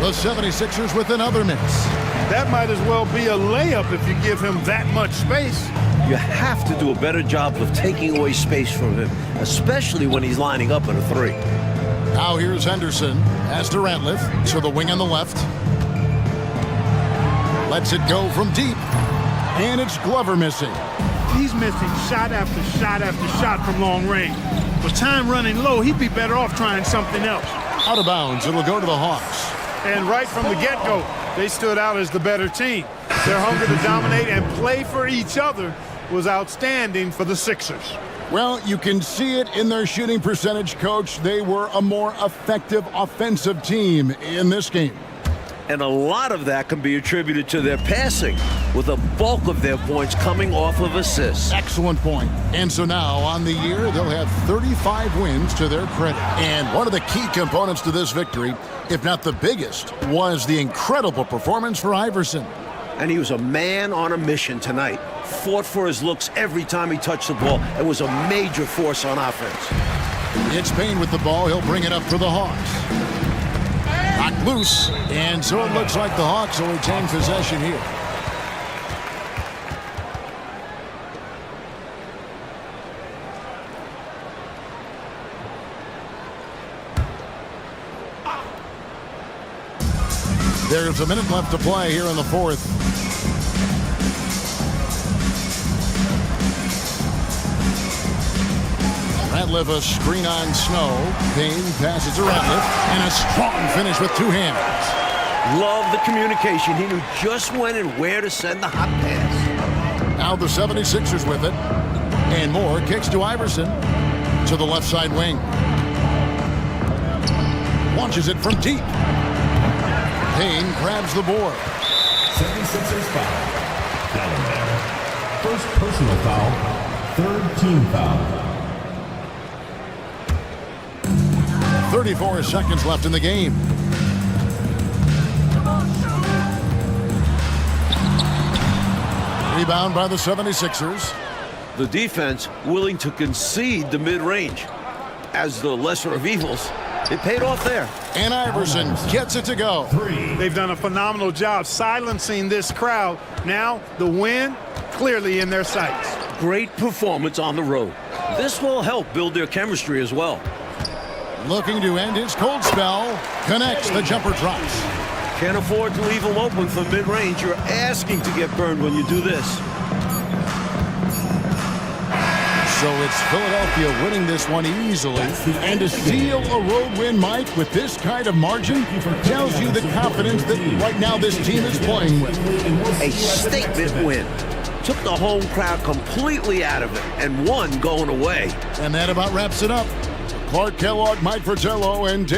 The 76ers with another miss. That might as well be a layup if you give him that much space. You have to do a better job of taking away space from him, especially when he's lining up at a three. Now here's Henderson. As to Ratliff. To the wing on the left. Lets it go from deep. And it's Glover missing. He's missing shot after shot after shot from long range. With time running low, he'd be better off trying something else. Out of bounds. It'll go to the Hawks. And right from the get-go, they stood out as the better team. Their hunger to dominate and play for each other was outstanding for the Sixers. Well, you can see it in their shooting percentage, Coach. They were a more effective offensive team in this game. And a lot of that can be attributed to their passing, with a bulk of their points coming off of assists. Excellent point. And so now, on the year, they'll have 35 wins to their credit. And one of the key components to this victory, if not the biggest, was the incredible performance for Iverson. And he was a man on a mission tonight. Fought for his looks every time he touched the ball and was a major force on offense. It's Payne with the ball. He'll bring it up for the Hawks. Knocked loose, and so it looks like the Hawks will retain possession here. There's a minute left to play here in the fourth. Ratliff a screen on Snow. Payne passes to Ratliff, and a strong finish with two hands. Love the communication. He knew just when and where to send the hot pass. Now the 76ers with it. And Moore kicks to Iverson. To the left side wing. Launches it from deep. Payne grabs the board. 76ers foul. Delaware. First personal foul. Third team foul. 34 seconds left in the game. Rebound by the 76ers. The defense willing to concede the mid-range. As the lesser of evils, it paid off there. And Iverson gets it to go. They've done a phenomenal job silencing this crowd. Now the win clearly in their sights. Great performance on the road. This will help build their chemistry as well. Looking to end his cold spell. Connects, the jumper drops. Can't afford to leave him open for mid-range. You're asking to get burned when you do this. So it's Philadelphia winning this one easily. And to steal a road win, Mike, with this kind of margin, tells you the confidence that right now this team is playing with. A statement win. Took the home crowd completely out of it and won going away. And that about wraps it up. Clark Kellogg, Mike Fratello, and David